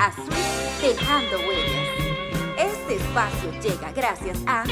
a Switch Dejando Huellas. Este espacio llega gracias a...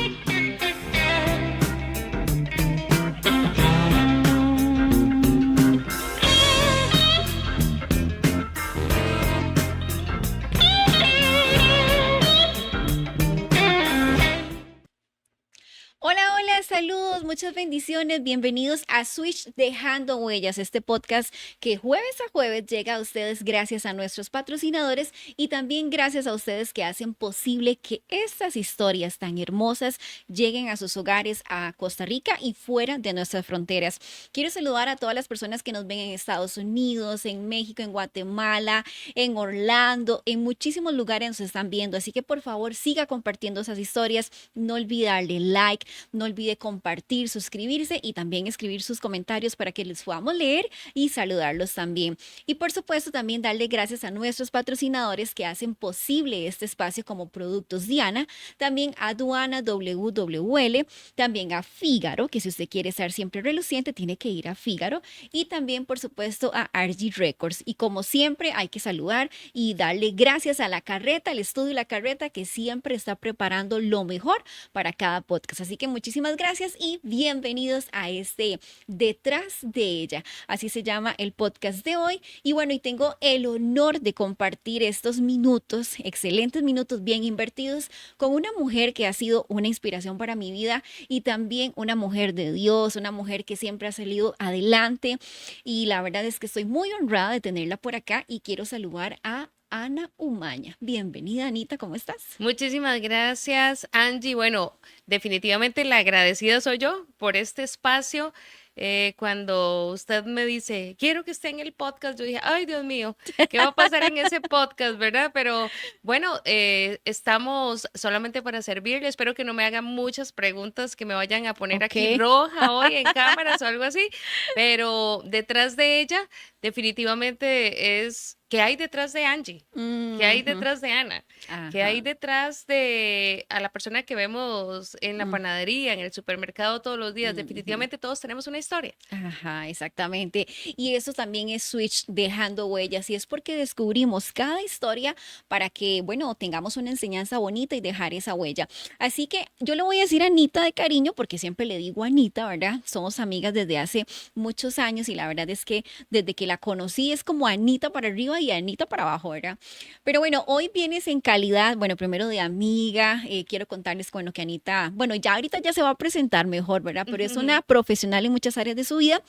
Hola, hola, saludos, muchas bendiciones, bienvenidos a Switch Dejando Huellas, este podcast que jueves a jueves llega a ustedes gracias a nuestros patrocinadores y también gracias a ustedes que hacen posible que estas historias tan hermosas lleguen a sus hogares, a Costa Rica y fuera de nuestras fronteras. Quiero saludar a todas las personas que nos ven en Estados Unidos, en México, en Guatemala, en Orlando, en muchísimos lugares nos están viendo, así que por favor siga compartiendo esas historias, no olvide darle like, no olvide compartir, suscribirse y también escribir sus comentarios para que les podamos leer y saludarlos también. Y por supuesto también darle gracias a nuestros patrocinadores que hacen posible este espacio como Productos Diana, también a Aduana WWL, también a Fígaro, que si usted quiere estar siempre reluciente tiene que ir a Fígaro, y también por supuesto a RG Records. Y como siempre hay que saludar y darle gracias a La Carreta, al estudio La Carreta, que siempre está preparando lo mejor para cada podcast. Así que muchísimas gracias y bienvenidos a este Detrás de ella. Así se llama el podcast de hoy. Y bueno, y tengo el honor de compartir estos minutos, excelentes minutos bien invertidos, con una mujer que ha sido una inspiración para mi vida y también una mujer de Dios, una mujer que siempre ha salido adelante. Y la verdad es que estoy muy honrada de tenerla por acá y quiero saludar a Ana Umaña. Bienvenida, Anita, ¿cómo estás? Muchísimas gracias, Angie. Bueno, definitivamente la agradecida soy yo por este espacio. Cuando usted me dice, quiero que esté en el podcast, yo dije, ay, Dios mío, ¿qué va a pasar en ese podcast, verdad? Pero bueno, estamos solamente para servirle. Espero que no me hagan muchas preguntas que me vayan a poner aquí roja hoy en cámaras o algo así, pero detrás de ella definitivamente es... ¿Qué hay detrás de Angie? ¿Qué hay detrás de Ana? ¿Qué hay detrás de a la persona que vemos en la panadería, en el supermercado todos los días? Definitivamente todos tenemos una historia. Ajá, exactamente. Y eso también es Switch Dejando Huellas y es porque descubrimos cada historia para que, bueno, tengamos una enseñanza bonita y dejar esa huella. Así que yo le voy a decir a Anita de cariño porque siempre le digo a Anita, ¿verdad? Somos amigas desde hace muchos años y la verdad es que desde que la conocí es como Anita para arriba y Anita para abajo, ¿verdad? Pero bueno, hoy vienes en calidad, bueno, primero de amiga, quiero contarles, bueno, que Anita, bueno, ya ahorita ya se va a presentar mejor, ¿verdad? Pero es una profesional en muchas áreas de su vida.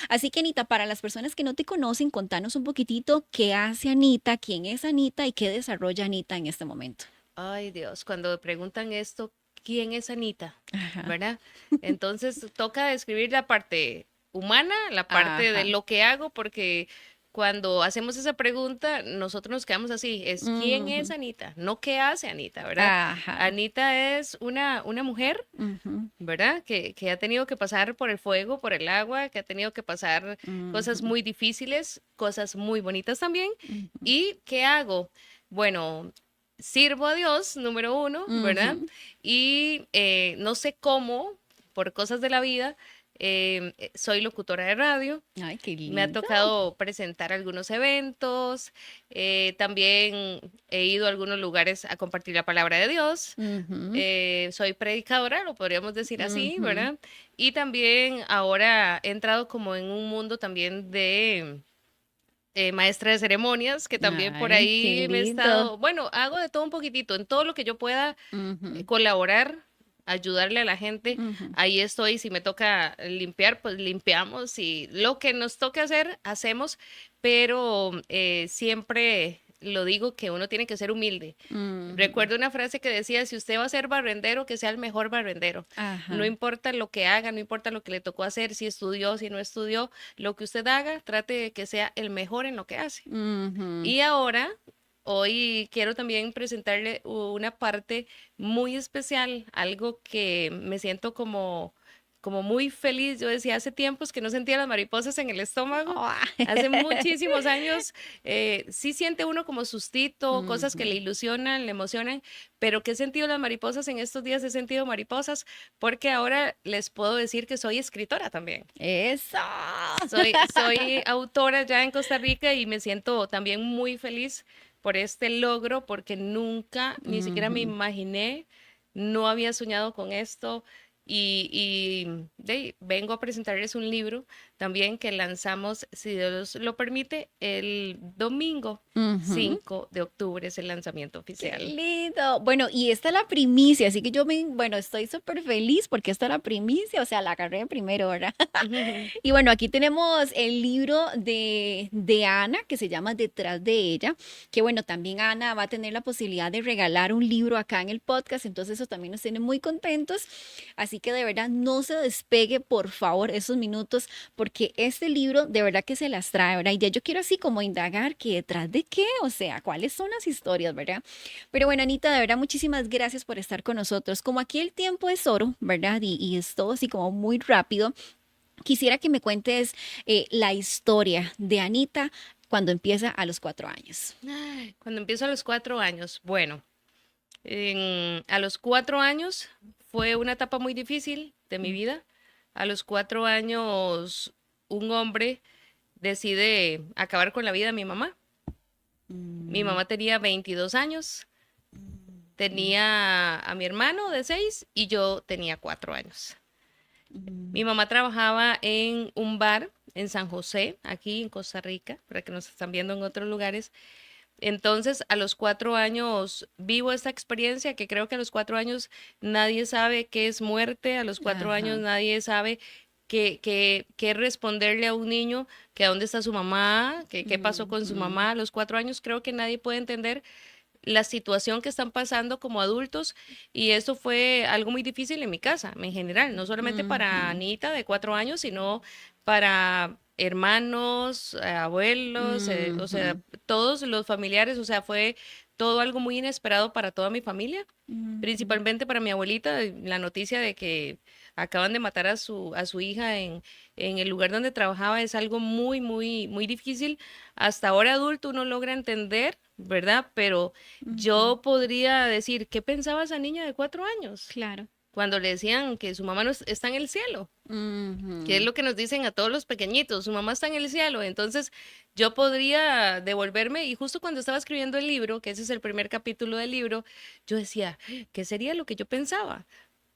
Así que Anita, para las personas que no te conocen, contanos un poquitito qué hace Anita, quién es Anita y qué desarrolla Anita en este momento. Ay, Dios, cuando preguntan esto, ¿quién es Anita? Ajá. ¿Verdad? Entonces toca describir la parte humana, la parte de Ajá. lo que hago, porque cuando hacemos esa pregunta, nosotros nos quedamos así, es ¿quién es Ujú. Anita? No qué hace Anita, ¿verdad? Ajá. Anita es una mujer, Ujú. ¿verdad? Que ha tenido que pasar por el fuego, por el agua, que ha tenido que pasar cosas Ujú. muy difíciles, cosas muy bonitas también. Ujú. ¿Y qué hago? Bueno, sirvo a Dios, número uno, ¿verdad? Ujú. Y no sé cómo, por cosas de la vida, soy locutora de radio. Ay, qué Me ha lindo. tocado presentar algunos eventos, también he ido a algunos lugares a compartir la palabra de Dios. Ujú. Soy predicadora, lo podríamos decir así, Ujú. ¿verdad? Y también ahora he entrado como en un mundo también de maestra de ceremonias, que también por Ay, qué ahí me he lindo. estado, bueno, hago de todo un poquitito, en todo lo que yo pueda Ujú. colaborar, ayudarle a la gente, Ujú. ahí estoy. Si me toca limpiar, pues limpiamos y lo que nos toque hacer, hacemos, pero siempre lo digo que uno tiene que ser humilde. Ujú. Recuerdo una frase que decía, si usted va a ser barrendero, que sea el mejor barrendero. No Ajá. importa lo que haga, no importa lo que le tocó hacer, si estudió, si no estudió, lo que usted haga, trate de que sea el mejor en lo que hace. Ujú. Y ahora, hoy quiero también presentarle una parte muy especial, algo que me siento como muy feliz. Yo decía, hace tiempos que no sentía las mariposas en el estómago. Ay. Hace muchísimos años, sí siente uno como sustito, cosas que le Ujú. ilusionan, le emocionan, pero que he sentido las mariposas en estos días, he sentido mariposas, porque ahora les puedo decir que soy escritora también. Eso. Soy autora ya en Costa Rica y me siento también muy feliz por este logro, porque nunca, ni siquiera me imaginé, no había soñado con esto. Vengo a presentarles un libro también que lanzamos, si Dios lo permite, el domingo Ujú. 5 de octubre es el lanzamiento Qué oficial. lindo. Bueno, y esta es la primicia, así que bueno, estoy súper feliz porque esta es la primicia, o sea, la agarré primero, ¿verdad? Y bueno, aquí tenemos el libro de Ana que se llama Detrás de ella, que bueno, también Ana va a tener la posibilidad de regalar un libro acá en el podcast, entonces eso también nos tiene muy contentos. Así que de verdad no se despegue, por favor, esos minutos, porque este libro de verdad que se las trae, ¿verdad? Y ya yo quiero así como indagar que detrás de qué, o sea, cuáles son las historias, ¿verdad? Pero bueno, Anita, de verdad, muchísimas gracias por estar con nosotros. Como aquí el tiempo es oro, ¿verdad? Y es todo así como muy rápido. Quisiera que me cuentes la historia de Anita cuando empieza a los 4 años. Ay, cuando empiezo a los 4 años, bueno, a los 4 años fue una etapa muy difícil de mi vida. A los 4 años, un hombre decide acabar con la vida de mi mamá. Mi Mm, mamá tenía 22 años, tenía a mi hermano de 6 y yo tenía 4 años. Mi mm, mamá trabajaba en un bar en San José, aquí en Costa Rica, para que nos están viendo en otros lugares. Entonces, a los 4 años vivo esta experiencia que creo que a los 4 años nadie sabe qué es muerte, a los 4 años ajá. nadie sabe qué responderle a un niño, que a dónde está su mamá, que qué pasó con su Ujú, mamá. A los 4 años creo que nadie puede entender la situación que están pasando como adultos y esto fue algo muy difícil en mi casa, en general, no solamente para ujú, Anita de 4 años, sino para hermanos, abuelos, o sea, ujú, todos los familiares, o sea, fue todo algo muy inesperado para toda mi familia, ujú, principalmente para mi abuelita, la noticia de que acaban de matar a su hija en el lugar donde trabajaba es algo muy, muy, muy difícil. Hasta ahora adulto uno logra entender, ¿verdad? Pero ujú. yo podría decir, ¿qué pensaba esa niña de 4 años? Claro. Cuando le decían que su mamá no está en el cielo, que es Ujú, lo que nos dicen a todos los pequeñitos, su mamá está en el cielo. Entonces yo podría devolverme y justo cuando estaba escribiendo el libro, que ese es el primer capítulo del libro, yo decía, ¿qué sería lo que yo pensaba?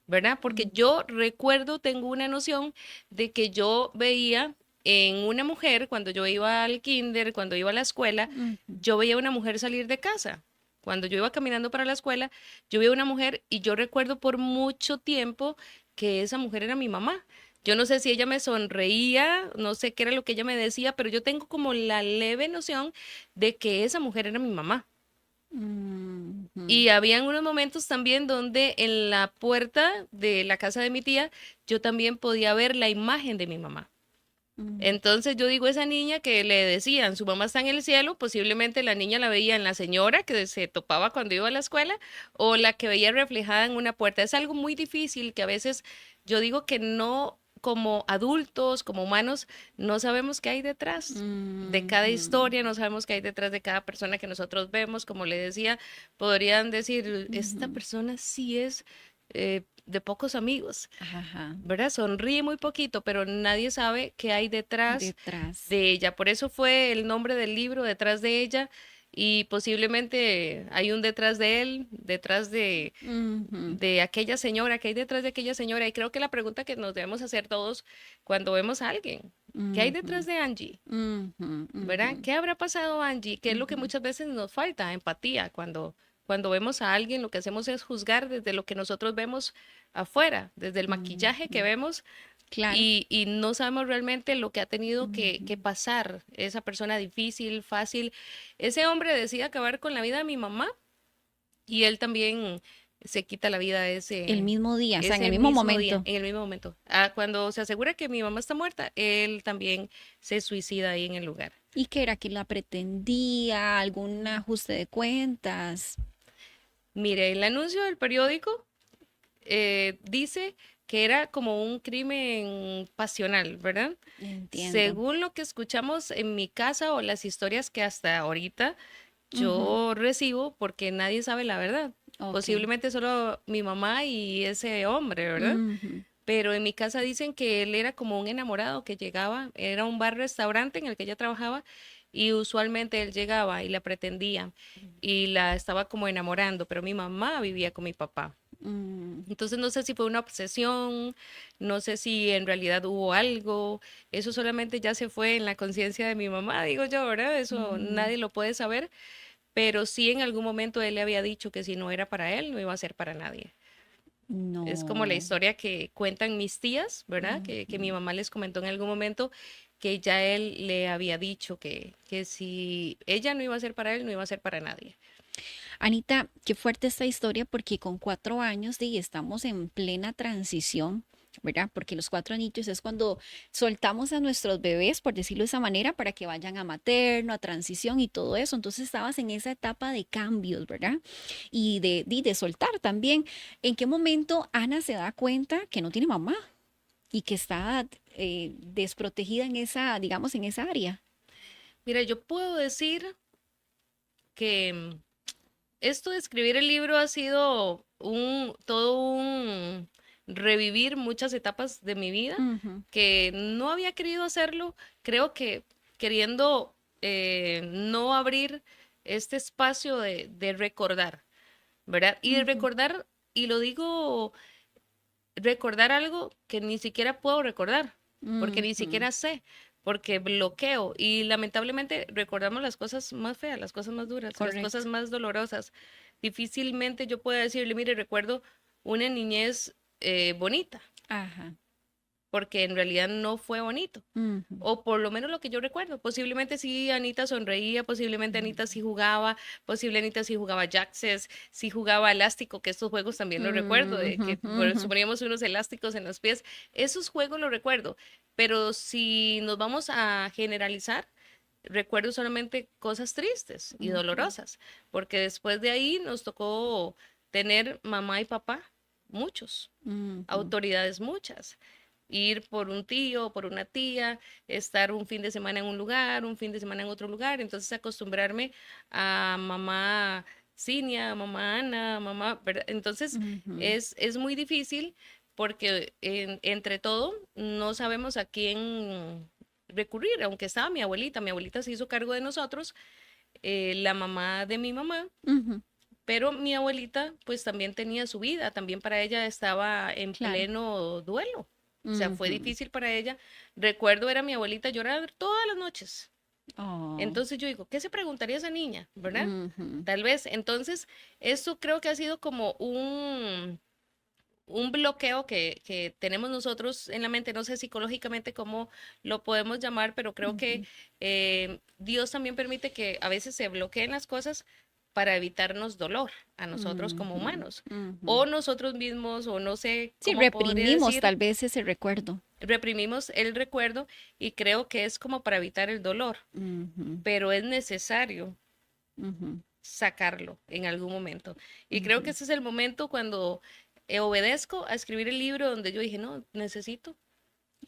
¿Verdad? Porque yo recuerdo, tengo una noción de que yo veía en una mujer, cuando yo iba al kinder, cuando iba a la escuela, ujú, yo veía una mujer salir de casa. Cuando yo iba caminando para la escuela, yo veía una mujer y yo recuerdo por mucho tiempo que esa mujer era mi mamá. Yo no sé si ella me sonreía, no sé qué era lo que ella me decía, pero yo tengo como la leve noción de que esa mujer era mi mamá. ujú, Y habían unos momentos también donde en la puerta de la casa de mi tía yo también podía ver la imagen de mi mamá. ujú, Entonces yo digo, esa niña que le decían, su mamá está en el cielo, posiblemente la niña la veía en la señora que se topaba cuando iba a la escuela o la que veía reflejada en una puerta. Es algo muy difícil que a veces yo digo que no, como adultos, como humanos, no sabemos qué hay detrás de cada ujú, historia, no sabemos qué hay detrás de cada persona que nosotros vemos. Como le decía, podrían decir, esta ujú. persona sí es de pocos amigos. Ajá, ¿Verdad? Sonríe muy poquito, pero nadie sabe qué hay detrás detrás. de ella. Por eso fue el nombre del libro, Detrás de ella, y posiblemente hay un detrás de él, detrás Ujú, de aquella señora, que hay detrás de aquella señora. Y creo que la pregunta que nos debemos hacer todos cuando vemos a alguien, ¿qué hay ujú, detrás de Angie? ujú, ujú, ¿Verdad? ¿Qué habrá pasado, Angie? ¿Qué es lo que ujú, muchas veces nos falta? Empatía. Cuando vemos a alguien, lo que hacemos es juzgar desde lo que nosotros vemos afuera, desde el maquillaje que ujú. vemos Claro. y no sabemos realmente lo que ha tenido que Ujú, pasar esa persona difícil, fácil. Ese hombre decide acabar con la vida de mi mamá y él también se quita la vida el mismo día, o sea, en el ese mismo mismo día, momento. en el mismo momento. Cuando se asegura que mi mamá está muerta, él también se suicida ahí en el lugar. ¿Y qué era? ¿Que la pretendía? ¿Algún ajuste de cuentas? Mire, el anuncio del periódico dice que era como un crimen pasional, ¿verdad? Entiendo. Según lo que escuchamos en mi casa o las historias que hasta ahorita Ujú, yo recibo, porque nadie sabe la verdad. ok. Posiblemente solo mi mamá y ese hombre, ¿verdad? Ujú, Pero en mi casa dicen que él era como un enamorado que llegaba, era un bar-restaurante en el que ella trabajaba y usualmente él llegaba y la pretendía y la estaba como enamorando, pero mi mamá vivía con mi papá. Mm, Entonces no sé si fue una obsesión, no sé si en realidad hubo algo, eso solamente ya se fue en la conciencia de mi mamá, digo yo, ¿verdad? Eso mm, nadie lo puede saber, pero sí en algún momento él le había dicho que si no era para él, no iba a ser para nadie. Es como la no. historia que cuentan mis tías, ¿verdad? Que mi Ujú. mamá les comentó en algún momento que ya él le había dicho que si ella no iba a ser para él, no iba a ser para nadie. Anita, qué fuerte esta historia porque con 4 años estamos en plena transición, ¿verdad? Porque los 4 añitos es cuando soltamos a nuestros bebés, por decirlo de esa manera, para que vayan a materno, a transición y todo eso. Entonces estabas en esa etapa de cambios, ¿verdad? Y de soltar también. ¿En qué momento Ana se da cuenta que no tiene mamá y que está desprotegida en esa, digamos, en esa área? Mira, yo puedo decir que esto de escribir el libro ha sido todo un revivir muchas etapas de mi vida Ujú, que no había querido hacerlo. Creo que queriendo no abrir este espacio de recordar, ¿verdad? Y de ujú, recordar, y lo digo, recordar algo que ni siquiera puedo recordar, porque ni ujú. siquiera sé, porque bloqueo y lamentablemente recordamos las cosas más feas, las cosas más duras, las cosas Correcto. más dolorosas. Difícilmente yo pueda decirle, mire, recuerdo una niñez bonita, Ajá. porque en realidad no fue bonito. Ujú, O por lo menos lo que yo recuerdo. Posiblemente sí Anita sonreía, posiblemente Anita sí jugaba, posible Anita sí jugaba Jaxes, sí jugaba elástico, que estos juegos también los recuerdo, de ujú, que ujú, bueno, poníamos unos elásticos en los pies. Esos juegos los recuerdo. Pero si nos vamos a generalizar, recuerdo solamente cosas tristes y ujú, dolorosas, porque después de ahí nos tocó tener mamá y papá, muchos, ujú, autoridades muchas, ir por un tío, por una tía, estar un fin de semana en un lugar, un fin de semana en otro lugar, entonces acostumbrarme a mamá Cinia, mamá Ana, mamá, ¿verdad? Entonces ujú. es muy difícil porque entre todo no sabemos a quién recurrir, aunque estaba mi abuelita se hizo cargo de nosotros, la mamá de mi mamá, Ujú, pero mi abuelita pues también tenía su vida, también para ella estaba en claro. pleno duelo. O sea, fue Ujú. difícil para ella. Recuerdo ver a mi abuelita llorar todas las noches. Oh, Entonces yo digo, ¿qué se preguntaría esa niña? ¿Verdad? ujú, Tal vez. Entonces, eso creo que ha sido como un bloqueo que tenemos nosotros en la mente. No sé psicológicamente cómo lo podemos llamar, pero creo que ujú, Dios también permite que a veces se bloqueen las cosas para evitarnos dolor a nosotros como ujú, humanos. ujú. O nosotros mismos, o no sé Sí, cómo podría reprimimos decir, tal vez ese recuerdo. reprimimos el recuerdo y creo que es como para evitar el dolor, Ujú, pero es necesario ujú, sacarlo en algún momento. Y creo que ujú, ese es el momento cuando obedezco a escribir el libro donde yo dije, no, necesito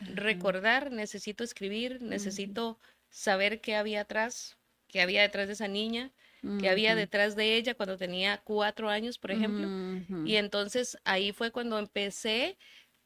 ajá, recordar, necesito escribir, ujú, necesito saber qué había atrás, qué había detrás de esa niña, qué había ujú, detrás de ella cuando tenía 4 años, por ejemplo. Y ujú, entonces ahí fue cuando empecé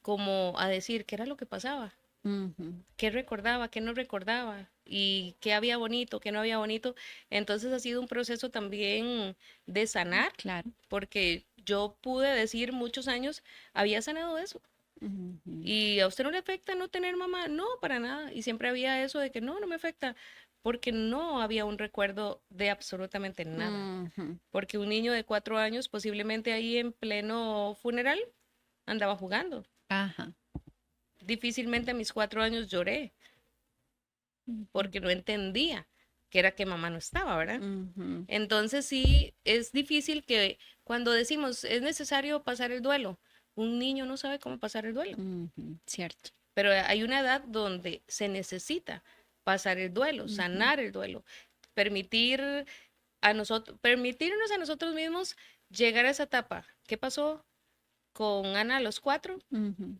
como a decir qué era lo que pasaba, ujú. qué recordaba, qué no recordaba y qué había bonito, qué no había bonito. Entonces ha sido un proceso también de sanar, Claro. porque yo pude decir muchos años, había sanado eso. Ujú, ¿Y a usted no le afecta no tener mamá? No, para nada. Y siempre había eso de que no, no me afecta, porque no había un recuerdo de absolutamente nada. ujú. Porque un niño de 4 años, posiblemente ahí en pleno funeral, andaba jugando. Ajá. Difícilmente a mis 4 años lloré, Ujú, porque no entendía que era que mamá no estaba, ¿verdad? ujú, Entonces sí, es difícil que cuando decimos es necesario pasar el duelo, un niño no sabe cómo pasar el duelo. ujú. Cierto. Pero hay una edad donde se necesita pasar el duelo, Ujú, sanar el duelo, permitir a nosotros, permitirnos a nosotros mismos llegar a esa etapa. ¿Qué pasó con Ana a los 4? ujú,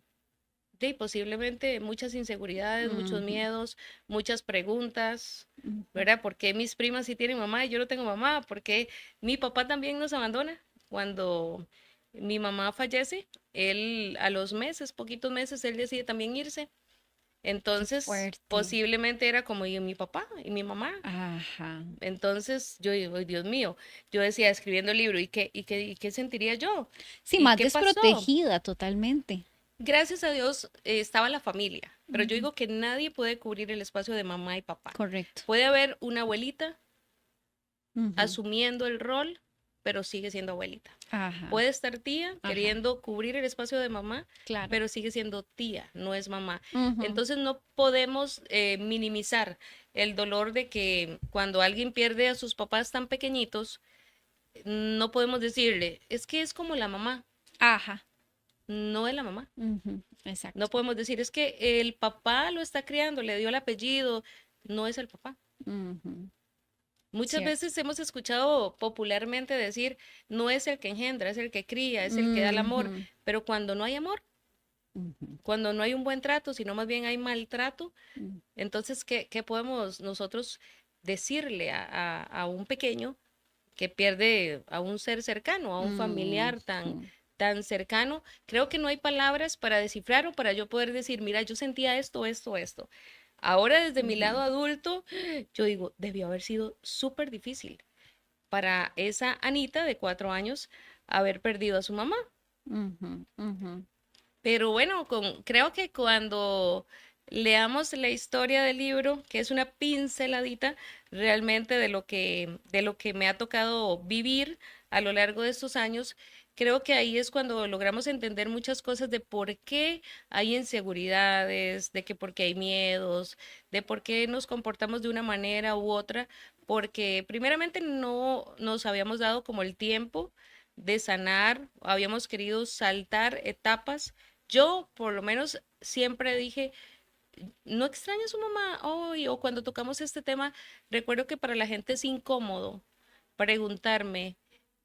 Sí, posiblemente muchas inseguridades, muchos ujú, miedos, muchas preguntas, ujú. ¿verdad? ¿Por qué mis primas sí tienen mamá y yo no tengo mamá? ¿Por qué mi papá también nos abandona? Cuando mi mamá fallece, él a los meses, poquitos meses, él decide también irse. Entonces, fuerte. posiblemente era como yo, mi papá y mi mamá. Ajá. Entonces, yo digo, "Ay, Dios mío", yo decía, escribiendo el libro, ¿y qué sentiría yo? Sí, ¿Y más qué pasó? desprotegida totalmente. Gracias a Dios estaba la familia, pero yo Ujú, digo que nadie puede cubrir el espacio de mamá y papá. correcto. Puede haber una abuelita Ujú, asumiendo el rol, pero sigue siendo abuelita. ajá, Puede estar tía ajá, queriendo cubrir el espacio de mamá, claro. pero sigue siendo tía, no es mamá. Ujú, Entonces no podemos minimizar el dolor de que cuando alguien pierde a sus papás tan pequeñitos, no podemos decirle, es que es como la mamá, ajá. no es la mamá. Ujú, exacto. No podemos decir, es que el papá lo está criando, le dio el apellido, no es el papá. Ujú, Muchas cierto. veces hemos escuchado popularmente decir, no es el que engendra, es el que cría, es el que da el amor, Ujú, pero cuando no hay amor, ujú, cuando no hay un buen trato, sino más bien hay maltrato, ujú, entonces, ¿qué podemos nosotros decirle a un pequeño que pierde a un ser cercano, a un familiar ujú, tan cercano? Creo que no hay palabras para descifrar o para yo poder decir, mira, yo sentía esto, esto, esto. Ahora desde mi lado ujú, adulto, yo digo, debió haber sido súper difícil para esa Anita de 4 años haber perdido a su mamá. ujú, ujú. Pero bueno, creo que cuando leamos la historia del libro, que es una pinceladita realmente de lo que me ha tocado vivir a lo largo de estos años, creo que ahí es cuando logramos entender muchas cosas de por qué hay inseguridades, de que por qué hay miedos, de por qué nos comportamos de una manera u otra, porque primeramente no nos habíamos dado como el tiempo de sanar, habíamos querido saltar etapas. Yo, por lo menos, siempre dije, no extraño a su mamá hoy, o cuando tocamos este tema, recuerdo que para la gente es incómodo preguntarme,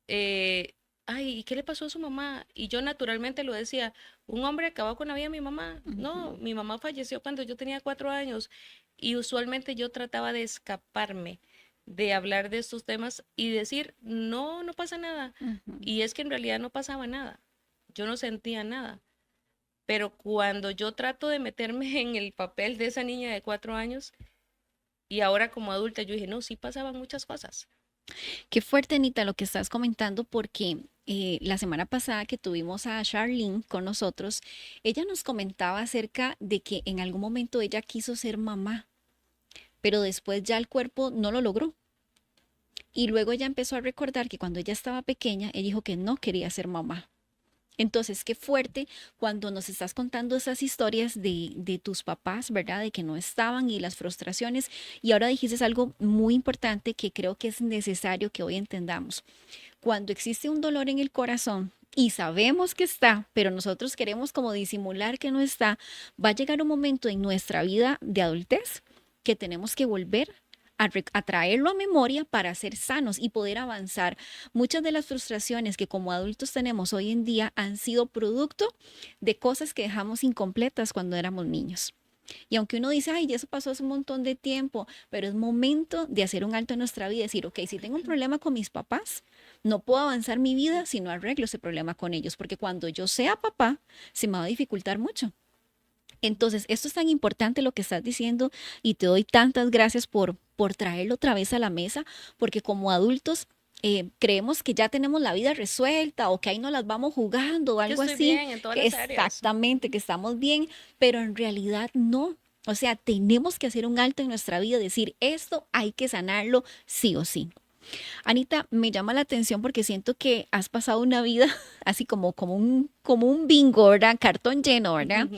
eh, ay, ¿y qué le pasó a su mamá? Y yo naturalmente lo decía, un hombre acabó con la vida de mi mamá. No, Ujú, mi mamá falleció cuando yo tenía 4 años y usualmente yo trataba de escaparme de hablar de estos temas y decir, no, no pasa nada. ujú. Y es que en realidad no pasaba nada. Yo no sentía nada. Pero cuando yo trato de meterme en el papel de esa niña de 4 años y ahora como adulta, yo dije, no, sí pasaban muchas cosas. Qué fuerte, Anita, lo que estás comentando, porque la semana pasada que tuvimos a Charlene con nosotros, ella nos comentaba acerca de que en algún momento ella quiso ser mamá, pero después ya el cuerpo no lo logró. Y luego ella empezó a recordar que cuando ella estaba pequeña, ella dijo que no quería ser mamá. Entonces, qué fuerte cuando nos estás contando esas historias de tus papás, ¿verdad? De que no estaban y las frustraciones. Y ahora dijiste algo muy importante que creo que es necesario que hoy entendamos. Cuando existe un dolor en el corazón y sabemos que está, pero nosotros queremos como disimular que no está, va a llegar un momento en nuestra vida de adultez que tenemos que volver a traerlo a memoria para ser sanos y poder avanzar. Muchas de las frustraciones que como adultos tenemos hoy en día han sido producto de cosas que dejamos incompletas cuando éramos niños. Y aunque uno dice, ay, ya eso pasó hace un montón de tiempo, pero es momento de hacer un alto en nuestra vida y decir, ok, si tengo un problema con mis papás, no puedo avanzar mi vida si no arreglo ese problema con ellos, porque cuando yo sea papá, se me va a dificultar mucho. Entonces, esto es tan importante lo que estás diciendo y te doy tantas gracias por traerlo otra vez a la mesa, porque como adultos creemos que ya tenemos la vida resuelta o que ahí no las vamos jugando o Que algo estoy así, bien en todas que las áreas. exactamente, que estamos bien, pero en realidad no. O sea, tenemos que hacer un alto en nuestra vida, decir, esto hay que sanarlo sí o sí. Anita, me llama la atención porque siento que has pasado una vida así como un bingo, ¿verdad? Cartón lleno, ¿verdad?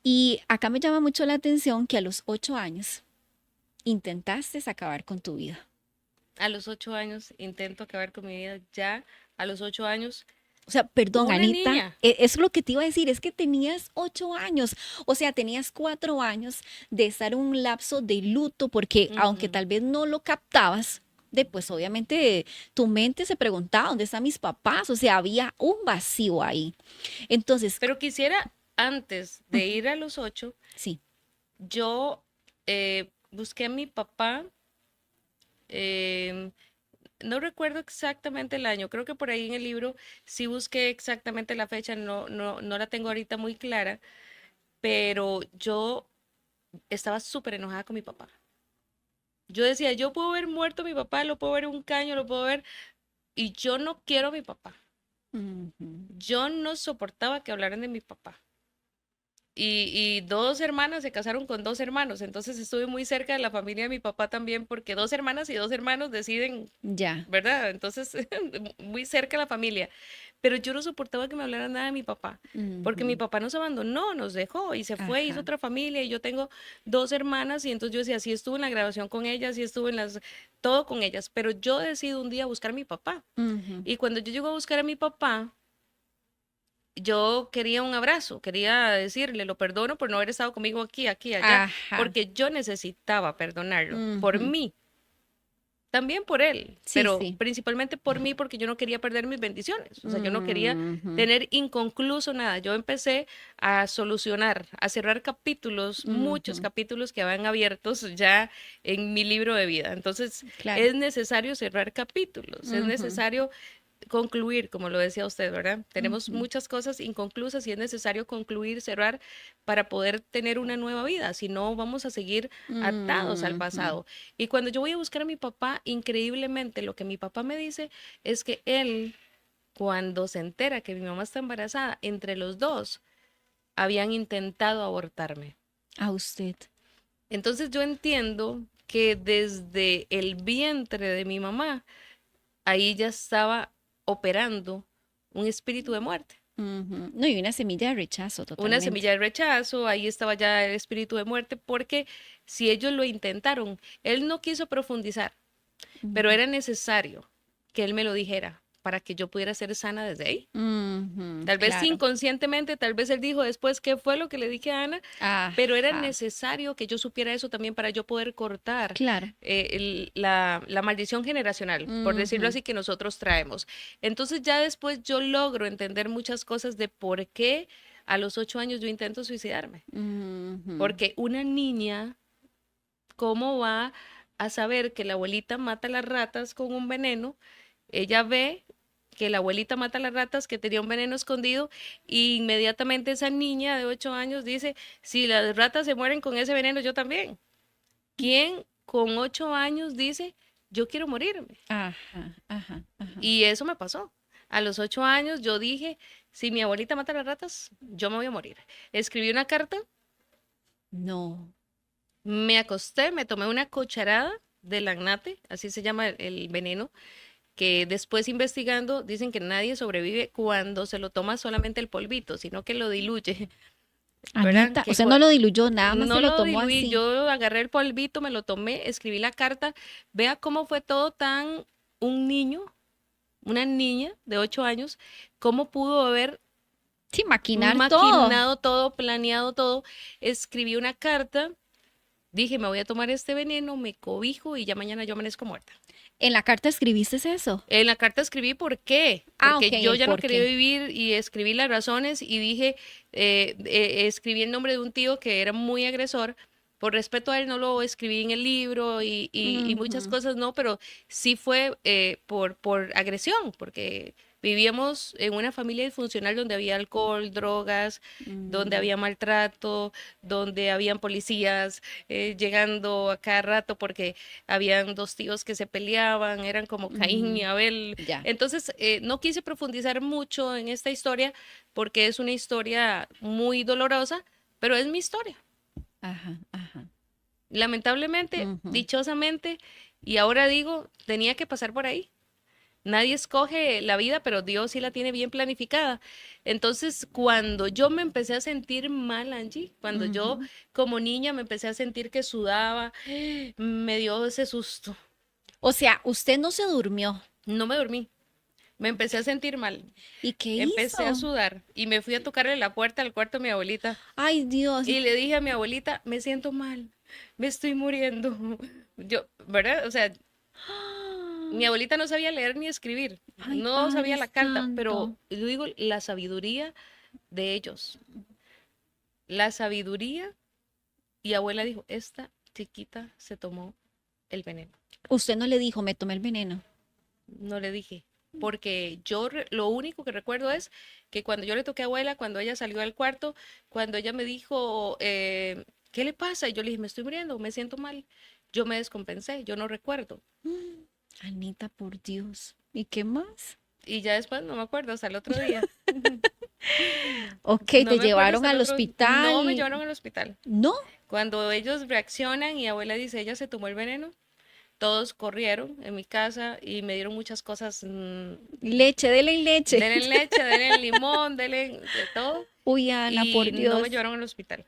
Y acá me llama mucho la atención que a los 8 años intentaste acabar con tu vida. A los 8 años intento acabar con mi vida. Ya a los 8 años, O sea, perdón, una Anita, niña. eso es lo que te iba a decir, es que tenías 8 años, o sea, tenías 4 años de estar en un lapso de luto, porque aunque Ujú. tal vez no lo captabas, pues obviamente tu mente se preguntaba, ¿dónde están mis papás? O sea, había un vacío ahí. Entonces, Pero quisiera, antes de ir a los 8, sí, yo busqué a mi papá. em, no recuerdo exactamente el año, creo que por ahí en el libro sí busqué exactamente la fecha, no, no, no la tengo ahorita muy clara, pero yo estaba súper enojada con mi papá. Yo decía, yo puedo ver muerto a mi papá, lo puedo ver un caño, lo puedo ver, y yo no quiero a mi papá. Ujú. Yo no soportaba que hablaran de mi papá. Y dos hermanas se casaron con dos hermanos, entonces estuve muy cerca de la familia de mi papá también, porque dos hermanas y dos hermanos deciden, Ya. ¿verdad? Entonces, muy cerca de la familia. Pero yo no soportaba que me hablaran nada de mi papá, porque mi Ujú. papá nos abandonó, nos dejó y se fue, hizo Ajá. otra familia, y yo tengo dos hermanas, y entonces yo decía, sí estuve en la grabación con ellas, sí estuve en todo con ellas, pero yo decido un día buscar a mi papá. Ujú. Y cuando yo llego a buscar a mi papá, yo quería un abrazo, quería decirle, lo perdono por no haber estado conmigo aquí, aquí, allá, Ajá. porque yo necesitaba perdonarlo por Ujú. mí, también por él, Sí, pero sí. principalmente por mí porque yo no quería perder mis bendiciones, o sea, yo no quería Ujú. tener inconcluso nada. Yo empecé a solucionar, a cerrar capítulos, muchos Ujú. capítulos que habían abiertos ya en mi libro de vida. Entonces, Claro. es necesario cerrar capítulos, es Ujú. necesario concluir, como lo decía usted, ¿verdad? Tenemos Ujú. muchas cosas inconclusas y es necesario concluir, cerrar para poder tener una nueva vida, si no vamos a seguir atados al Ujú. pasado. Y cuando yo voy a buscar a mi papá, increíblemente lo que mi papá me dice es que él, cuando se entera que mi mamá está embarazada, entre los dos habían intentado abortarme. A usted. Entonces yo entiendo que desde el vientre de mi mamá, ahí ya estaba operando un espíritu de muerte. Ujú. No, y una semilla de rechazo Una totalmente. semilla de rechazo, ahí estaba ya el espíritu de muerte, porque si ellos lo intentaron, él no quiso profundizar, pero Ujú. era necesario que él me lo dijera para que yo pudiera ser sana desde ahí. Ujú. Tal vez Claro. inconscientemente, tal vez él dijo después qué fue lo que le dije a Ana, pero era Ajá. necesario que yo supiera eso también para yo poder cortar Claro. la maldición generacional, por decirlo Ujú. así, que nosotros traemos. Entonces ya después yo logro entender muchas cosas de por qué a los 8 años yo intento suicidarme. Ujú. Porque una niña, ¿cómo va a saber que la abuelita mata a las ratas con un veneno? Ella ve que la abuelita mata a las ratas, que tenía un veneno escondido, y inmediatamente esa niña de 8 años dice, si las ratas se mueren con ese veneno, yo también. ¿Quién con 8 años dice, yo quiero morirme? Ajá. Ajá. Ajá. Y eso me pasó. A los 8 años yo dije, si mi abuelita mata a las ratas, yo me voy a morir. Escribí una carta, No. me acosté, me tomé una cucharada de lagnate, así se llama el veneno, que después investigando dicen que nadie sobrevive cuando se lo toma solamente el polvito, sino que lo diluye, ¿verdad? Anita, o sea, no lo diluyó, nada más se No lo lo tomó diluí, así. yo agarré el polvito, me lo tomé, escribí la carta, vea cómo fue todo tan un niño, una niña de 8 años, cómo pudo haber Sí, maquinar todo. maquinado todo, planeado todo. Escribí una carta, dije, me voy a tomar este veneno, me cobijo y ya mañana yo amanezco muerta. En la carta escribiste eso. En la carta escribí por qué, Ah, ok, porque yo el ya no por quería qué. vivir y escribí las razones y dije, escribí el nombre de un tío que era muy agresor. Por respeto a él no lo escribí en el libro y muchas Ujú. cosas no, pero sí fue por agresión, porque vivíamos en una familia disfuncional donde había alcohol, drogas, donde Mm. había maltrato, donde habían policías llegando a cada rato porque habían dos tíos que se peleaban, eran como Caín y Ujú. Abel. Ya. Entonces, no quise profundizar mucho en esta historia porque es una historia muy dolorosa, pero es mi historia. Ajá, ajá. Lamentablemente, Ujú. dichosamente, y ahora digo, tenía que pasar por ahí. Nadie escoge la vida, pero Dios sí la tiene bien planificada. Entonces, cuando yo me empecé a sentir mal, Angie, cuando yo Ujú. como niña me empecé a sentir que sudaba, me dio ese susto. O sea, usted no se durmió. No me dormí. Me empecé a sentir mal. ¿Y qué Empecé a hizo? sudar y me fui a tocarle la puerta al cuarto de mi abuelita Ay, Dios. y le dije a mi abuelita, me siento mal, me estoy muriendo. Yo, ¿verdad? O sea, mi abuelita no sabía leer ni escribir, Ay, no Padre sabía la carta, pero Santo. yo digo la sabiduría de ellos, la sabiduría. Y abuela dijo, esta chiquita se tomó el veneno. Usted no le dijo, me tomé el veneno. No le dije, porque yo lo único que recuerdo es que cuando yo le toqué a abuela, cuando ella salió al cuarto, cuando ella me dijo, ¿qué le pasa? Y yo le dije, me estoy muriendo, me siento mal. Yo me descompensé, yo no recuerdo. Anita, por Dios. ¿Y qué más? Y ya después no me acuerdo, hasta el otro día. Ok, No te me acuerdo llevaron hasta el al otro. No me hospital. llevaron al hospital. No, Cuando ellos reaccionan y abuela dice, ella se tomó el veneno, todos corrieron en mi casa y me dieron muchas cosas. leche, dele leche. Denle leche, denle limón, denle de todo. Uy, Ana, Y por no me Dios. llevaron al hospital.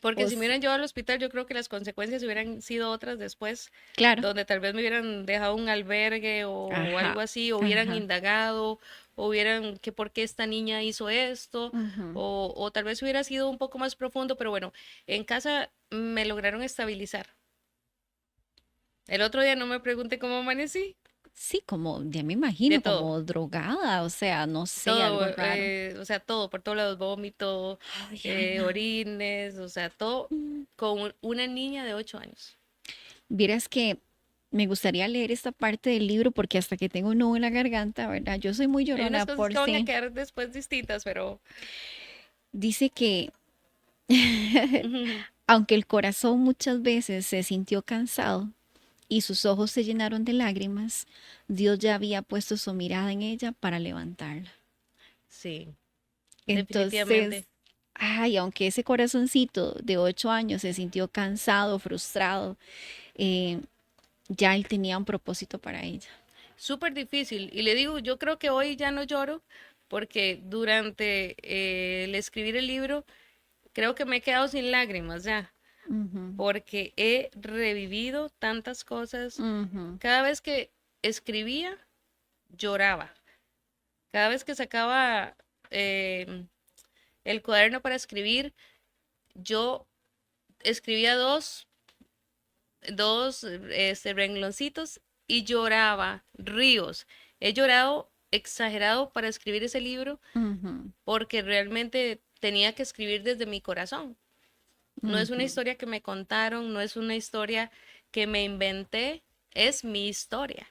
Porque si me Pues, hubieran llevado al hospital, yo creo que las consecuencias hubieran sido otras después, claro. donde tal vez me hubieran dejado un albergue o Ajá, algo así, o hubieran ajá. indagado, o hubieran que por qué esta niña hizo esto, Ujú. o tal vez hubiera sido un poco más profundo, pero bueno, en casa me lograron estabilizar. El otro día no me pregunte cómo amanecí, Sí, como, ya me de imagino, todo, como drogada, o sea, no sé, algo todo, raro. o sea, todo, por todos lados, vómito, Ay, Ana. orines, o sea, todo Mm. con una niña de 8 años. Vieras que me gustaría leer esta parte del libro porque hasta que tengo un nudo en la garganta, ¿verdad? Yo soy muy Hay unas llorona cosas por que van a sí. quedar después distintas, pero Dice que aunque el corazón muchas veces se sintió cansado y sus ojos se llenaron de lágrimas, Dios ya había puesto su mirada en ella para levantarla. sí, Entonces, definitivamente. ay, aunque ese corazoncito de 8 años se sintió cansado, frustrado, eh, ya él tenía un propósito para ella. Súper difícil. Y le digo, yo creo que hoy ya no lloro porque durante el escribir el libro creo que me he quedado sin lágrimas ya, Ujú, porque he revivido tantas cosas. ujú, Cada vez que escribía, lloraba. Cada vez que sacaba em, el cuaderno para escribir, yo escribía dos rengloncitos y lloraba ríos. He llorado exagerado para escribir ese libro ujú, porque realmente tenía que escribir desde mi corazón. No es una ujú, historia que me contaron, no es una historia que me inventé, es mi historia,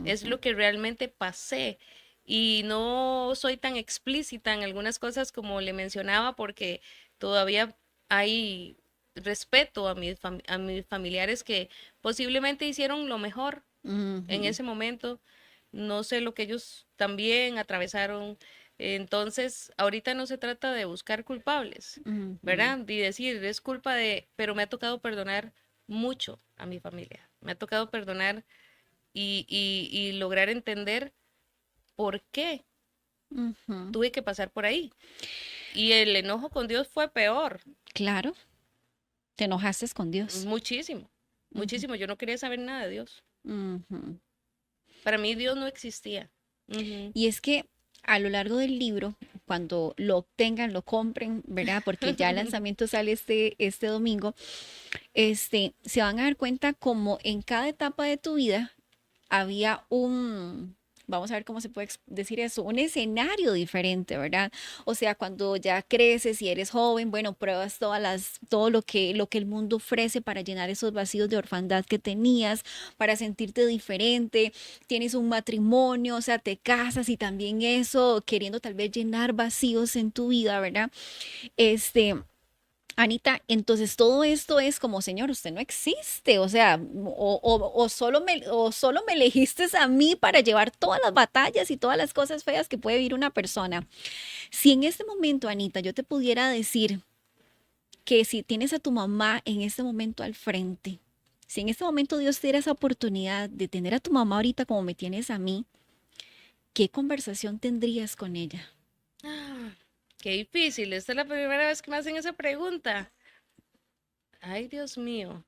es ujú, lo que realmente pasé. Y no soy tan explícita en algunas cosas como le mencionaba porque todavía hay respeto a a mis familiares que posiblemente hicieron lo mejor en ujú, ese momento. No sé lo que ellos también atravesaron. Entonces, ahorita no se trata de buscar culpables, ujú, ¿verdad? Y decir, es culpa de, pero me ha tocado perdonar mucho a mi familia. Me ha tocado perdonar y lograr entender por qué ujú. tuve que pasar por ahí. Y el enojo con Dios fue peor, Claro, te enojaste con Dios. muchísimo, Ujú, muchísimo. Yo no quería saber nada de Dios. ujú. Para mí Dios no existía. Ujú. Y es que a lo largo del libro, cuando lo obtengan, lo compren, ¿verdad? Porque ya el lanzamiento sale este domingo, se van a dar cuenta como en cada etapa de tu vida había vamos a ver cómo se puede decir eso, un escenario diferente, ¿verdad? O sea, cuando ya creces y eres joven, bueno, pruebas todo lo que el mundo ofrece para llenar esos vacíos de orfandad que tenías, para sentirte diferente, tienes un matrimonio, o sea, te casas y también eso, queriendo tal vez llenar vacíos en tu vida, ¿verdad? Este, Anita, entonces todo esto es como, señor, usted no existe, o sea, o solo me elegiste a mí para llevar todas las batallas y todas las cosas feas que puede vivir una persona. Si en este momento, Anita, yo te pudiera decir que si tienes a tu mamá en este momento al frente, si en este momento Dios te diera esa oportunidad de tener a tu mamá ahorita como me tienes a mí, ¿qué conversación tendrías con ella? Ah, qué difícil. Esta es la primera vez que me hacen esa pregunta. Ay, Dios mío.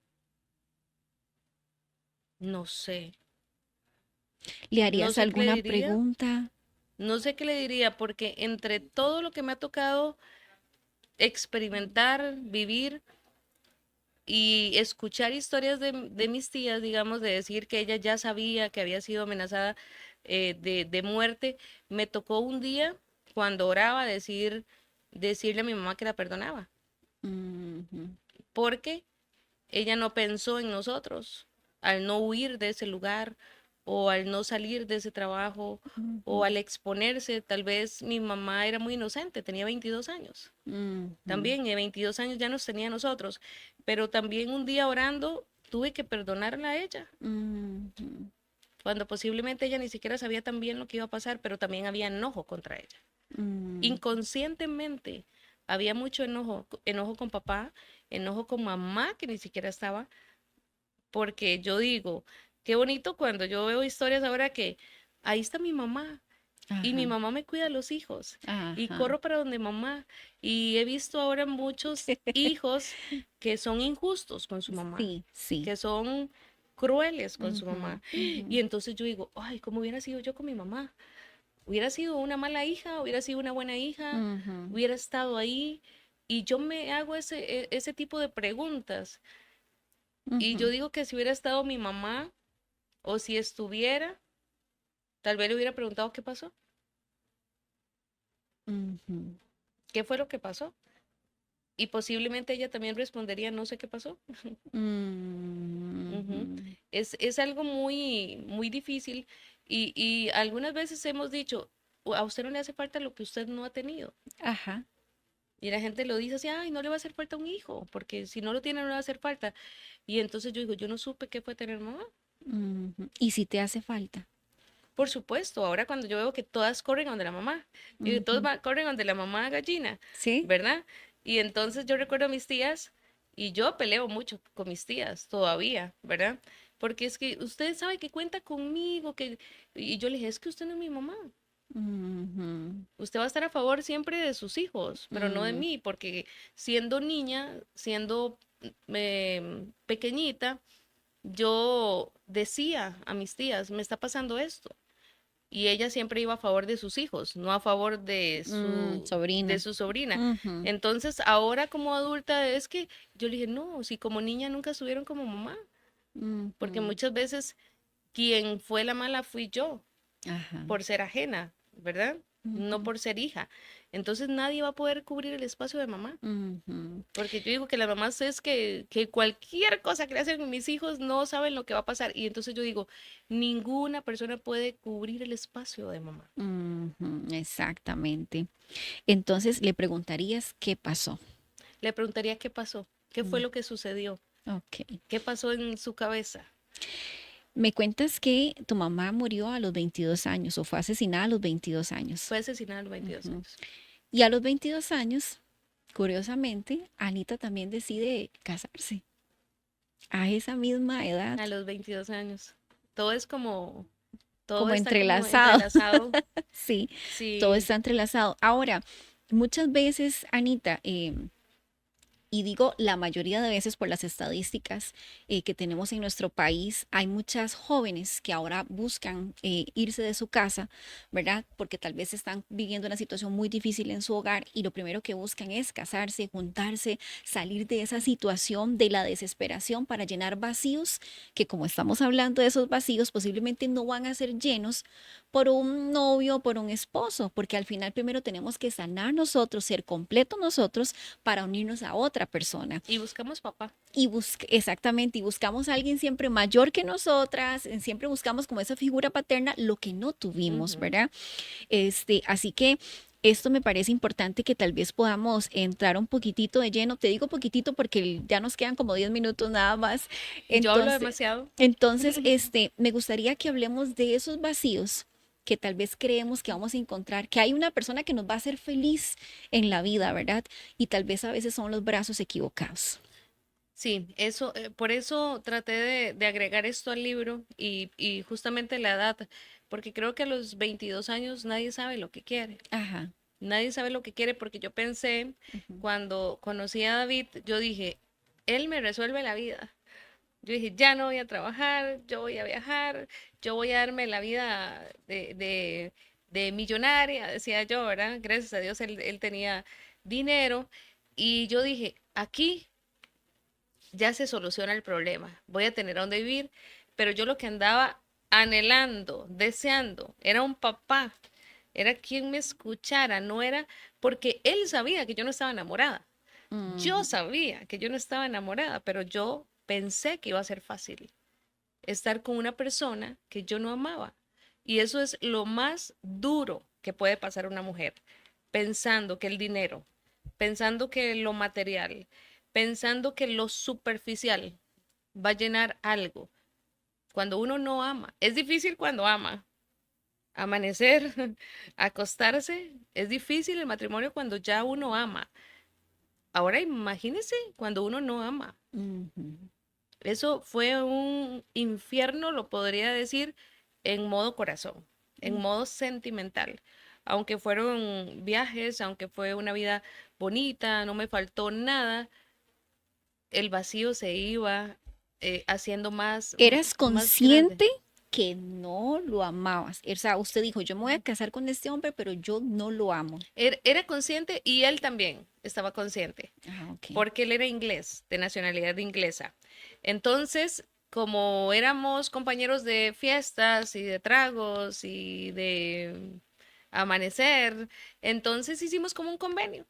No sé. ¿Le No harías sé qué le alguna diría. pregunta? No sé qué le diría porque entre todo lo que me ha tocado experimentar, vivir y escuchar historias de mis tías, digamos, de decir que ella ya sabía que había sido amenazada de muerte, me tocó un día cuando oraba decirle a mi mamá que la perdonaba, Ujú, porque ella no pensó en nosotros al no huir de ese lugar o al no salir de ese trabajo, o al exponerse. Tal vez mi mamá era muy inocente, tenía 22 años. Ujú. También, 22 años ya nos tenía a nosotros, pero también un día orando tuve que perdonarla a ella, Ujú. cuando posiblemente ella ni siquiera sabía tan bien lo que iba a pasar, pero también había enojo contra ella. Mm. Inconscientemente había mucho enojo, enojo con papá, enojo con mamá que ni siquiera estaba, porque yo digo, qué bonito cuando yo veo historias ahora que ahí está mi mamá y mi Ajá, mamá me cuida a los hijos y ajá. corro para donde mamá, y he visto ahora muchos hijos que son injustos con su mamá, Sí, sí. que son crueles con su Ujú, mamá, ujú, y entonces yo digo, ay, ¿cómo hubiera sido yo con mi mamá? Hubiera sido una mala hija, hubiera sido una buena hija, ujú, hubiera estado ahí. Y yo me hago ese tipo de preguntas. Y yo ujú, digo que si hubiera estado mi mamá o si estuviera, tal vez le hubiera preguntado qué pasó, ujú, qué fue lo que pasó. Y posiblemente ella también respondería, no sé qué pasó. Ujú. ujú. Es algo muy, muy difícil, y algunas veces hemos dicho, a usted no le hace falta lo que usted no ha tenido. Ajá. Y la gente lo dice así, ay, no le va a hacer falta un hijo, porque si no lo tiene no le va a hacer falta. Y entonces yo digo, yo no supe qué fue tener mamá. Ujú. ¿Y si te hace falta? Por supuesto, ahora cuando yo veo que todas corren donde la mamá, y todos Ujú. corren donde la mamá gallina, ¿Sí? ¿verdad? Y entonces yo recuerdo a mis tías, y yo peleo mucho con mis tías todavía, ¿verdad? Porque es que usted sabe que cuenta conmigo, que... Y yo le dije, es que usted no es mi mamá. Ujú, Usted va a estar a favor siempre de sus hijos, pero no de mm, mí, porque siendo niña, siendo pequeñita, yo decía a mis tías, me está pasando esto. Y ella siempre iba a favor de sus hijos, no a favor de sobrina. su sobrina. Ujú, Entonces, ahora como adulta es que yo le dije, no, si como niña nunca estuvieron como mamá, porque ujú. muchas veces quien fue la mala fui yo, Ajá. por ser ajena, ¿verdad? No Ujú, por ser hija. Entonces nadie va a poder cubrir el espacio de mamá. ujú, Porque yo digo que las mamás es que cualquier cosa que le hacen a mis hijos no saben lo que va a pasar. Y entonces yo digo, ninguna persona puede cubrir el espacio de mamá. ujú. Exactamente. Entonces le preguntarías qué pasó. Le preguntaría qué pasó, qué fue Mm, lo que sucedió, ok. qué pasó en su cabeza. Me cuentas que tu mamá murió a los 22 años o fue asesinada a los 22 años. Fue asesinada a los 22 Ujú. años. Y a los 22 años, curiosamente, Anita también decide casarse a esa misma edad, A los 22 años. Todo es como, todo como está como entrelazado. entrelazado. Sí, todo Sí, está entrelazado. Ahora, muchas veces, Anita, y digo la mayoría de veces por las estadísticas que tenemos en nuestro país, hay muchas jóvenes que ahora buscan irse de su casa, ¿verdad? Porque tal vez están viviendo una situación muy difícil en su hogar y lo primero que buscan es casarse, juntarse, salir de esa situación de la desesperación para llenar vacíos que, como estamos hablando de esos vacíos, posiblemente no van a ser llenos por un novio o por un esposo, porque al final primero tenemos que sanar nosotros, ser completos nosotros para unirnos a otra persona. y buscamos papá. Y exactamente, y buscamos a alguien siempre mayor que nosotras, siempre buscamos como esa figura paterna lo que no tuvimos, Ujú. ¿verdad? Así que esto me parece importante que tal vez podamos entrar un poquitito de lleno. Te digo poquitito porque ya nos quedan como 10 minutos nada más. Y yo hablo Entonces, demasiado. me gustaría que hablemos de esos vacíos que tal vez creemos que vamos a encontrar, que hay una persona que nos va a hacer feliz en la vida, ¿verdad? Y tal vez a veces son los brazos equivocados. Sí, eso, por eso traté de agregar esto al libro, y justamente la edad, porque creo que a los 22 años nadie sabe lo que quiere. Ajá. Nadie sabe lo que quiere, porque yo pensé, Ujú, cuando conocí a David, yo dije, él me resuelve la vida. Yo dije, ya no voy a trabajar, yo voy a viajar, yo voy a darme la vida de millonaria, decía yo, ¿verdad? Gracias a Dios él tenía dinero, y yo dije, aquí ya se soluciona el problema, voy a tener a dónde vivir, pero yo lo que andaba anhelando, deseando, era un papá, era quien me escuchara, no era porque él sabía que yo no estaba enamorada. Yo ujú, sabía que yo no estaba enamorada, pero yo pensé que iba a ser fácil. estar con una persona que yo no amaba. Y eso es lo más duro que puede pasar a una mujer, pensando que el dinero, pensando que lo material, pensando que lo superficial va a llenar algo. Cuando uno no ama, es difícil cuando ama. Amanecer, acostarse, es difícil el matrimonio cuando ya uno ama. Ahora imagínese cuando uno no ama. Ujú. Eso fue un infierno, lo podría decir, en modo corazón, en modo sentimental. Aunque fueron viajes, aunque fue una vida bonita, no me faltó nada, el vacío se iba haciendo ¿Eras más grande. consciente que no lo amabas? O sea, usted dijo, yo me voy a casar con este hombre, pero yo no lo amo. Era consciente y él también estaba consciente, Ah, ok. porque él era inglés, de nacionalidad inglesa. Entonces, como éramos compañeros de fiestas y de tragos y de amanecer, entonces hicimos como un convenio.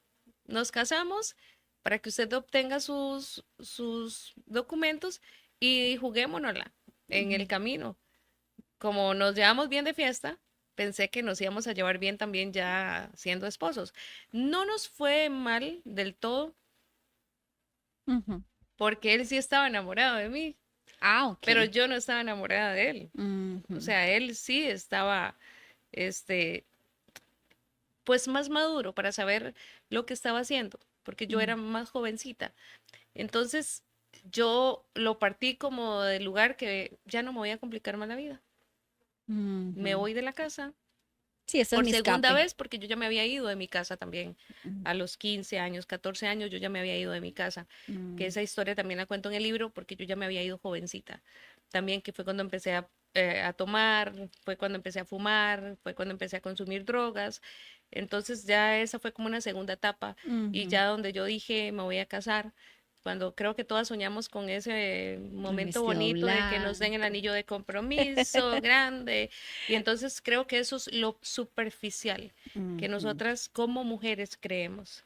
Nos casamos para que usted obtenga sus documentos y juguémonosla en el camino. Como nos llevamos bien de fiesta, pensé que nos íbamos a llevar bien también ya siendo esposos. No nos fue mal del todo, Ujú. porque él sí estaba enamorado de mí, Ah, pero ok. yo no estaba enamorada de él. O Ujú. sea, él sí estaba, este, pues más maduro para saber lo que estaba haciendo, porque yo Mm, era más jovencita. Entonces, yo lo partí como del lugar que ya no me voy a complicar más la vida. Me ujú. voy de la casa Sí, ese es por mi segunda escape. vez, porque yo ya me había ido de mi casa también. Mm, A los 15 años, 14 años, yo ya me había ido de mi casa. Que mm, esa historia también la cuento en el libro, porque yo ya me había ido jovencita. También que fue cuando empecé a tomar, fue cuando empecé a fumar, fue cuando empecé a consumir drogas. Entonces ya esa fue como una segunda etapa y ujú. ya donde yo dije me voy a casar, cuando creo que todas soñamos con ese El momento vestido bonito de que nos den el blanco. anillo de compromiso grande, y entonces creo que eso es lo superficial que Ujú, nosotras como mujeres creemos